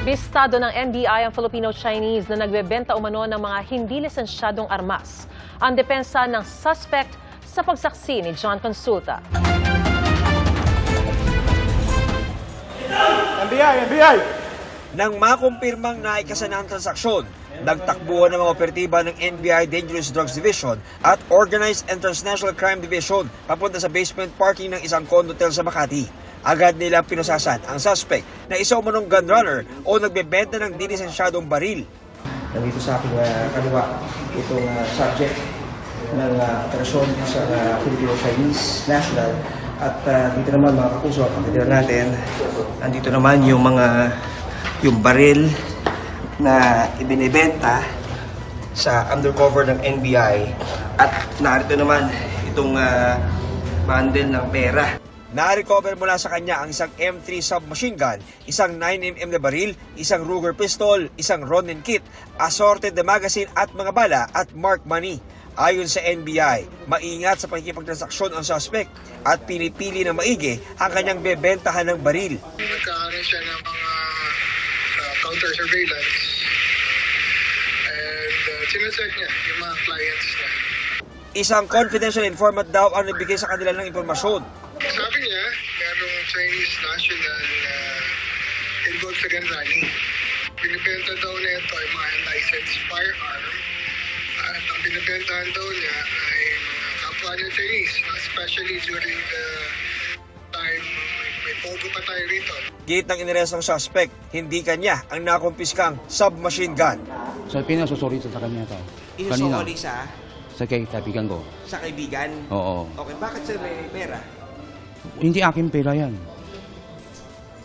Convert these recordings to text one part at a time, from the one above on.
Bistado ng NBI ang Filipino-Chinese na nagbebenta umano ng mga hindi lisensyadong armas. Ang depensa ng suspect sa pagsaksi ni John Consulta. NBI! Nang makumpirmang naikasa ng transaksyon, nagtakbuhan ng mga operatiba ng NBI Dangerous Drugs Division at Organized and Transnational Crime Division papunta sa basement parking ng isang condotel sa Makati. Agad nilang pinusasan ang suspect na isa umanong gun runner o nagbebenta ng dinisensyadong baril. Nandito sa aking kaliwa itong subject ng operasyon sa Filipino-Chinese National. At dito naman mga kapuso, pagkatira natin, andito naman yung baril na ibinibenta sa undercover ng NBI at narito naman itong bundle ng pera. Na-recover mula sa kanya ang isang M3 submachine gun, isang 9mm na baril, isang Ruger pistol, isang Ronin kit, assorted na magazine at mga bala at marked money. Ayon sa NBI, maingat sa pakikipagtransaksyon ang suspect at pinipili na maigi ang kanyang bebentahan ng baril. Nagkakaroon siya ng mga counter surveillance and sinecheck niya yung mga clients niya. Isang confidential informant daw ang nagbigay sa kanila ng impormasyon. Sabi niya, merong Chinese national involved sa gun running. Binibenta daw na ito ay mga unlicensed firearm at ang binibentahan daw niya ay mga kapwa niya Chinese, especially during the time may pogo pa tayo rito. Gate ng iniresto ng suspect, hindi kanya ang nakumpiskang submachine gun. So, pinasusorry sa kanya ito. Isusukoli Sa kaibigan ko. sa kaibigan. Oo. Okay, bakit sir may pera? Hindi akin pera yan.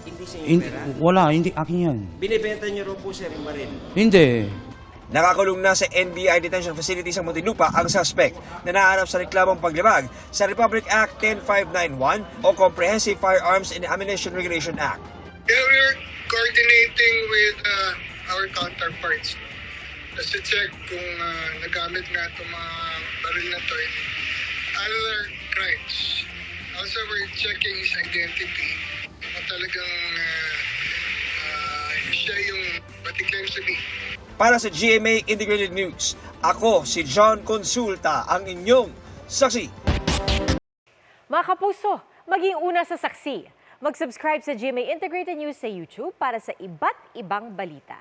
Hindi siya yung pera? Wala, hindi akin yan. Binibenta niyo raw po sir yung baril. Hindi. Nakakulong na sa NBI Detention Facility sa Muntinlupa ang suspect na naharap sa reklamong paglabag sa Republic Act 10591 o Comprehensive Firearms and Ammunition Regulation Act. Yeah, we're coordinating with our counterparts. Kasi check kung nagamit nga itong mga baril na ito in other crimes. Also, we're checking his identity. Kung talagang siya yung what he claims to be. Para sa GMA Integrated News, ako si John Consulta, ang inyong saksi. Mga kapuso, maging una sa saksi. Mag-subscribe sa GMA Integrated News sa YouTube para sa iba't ibang balita.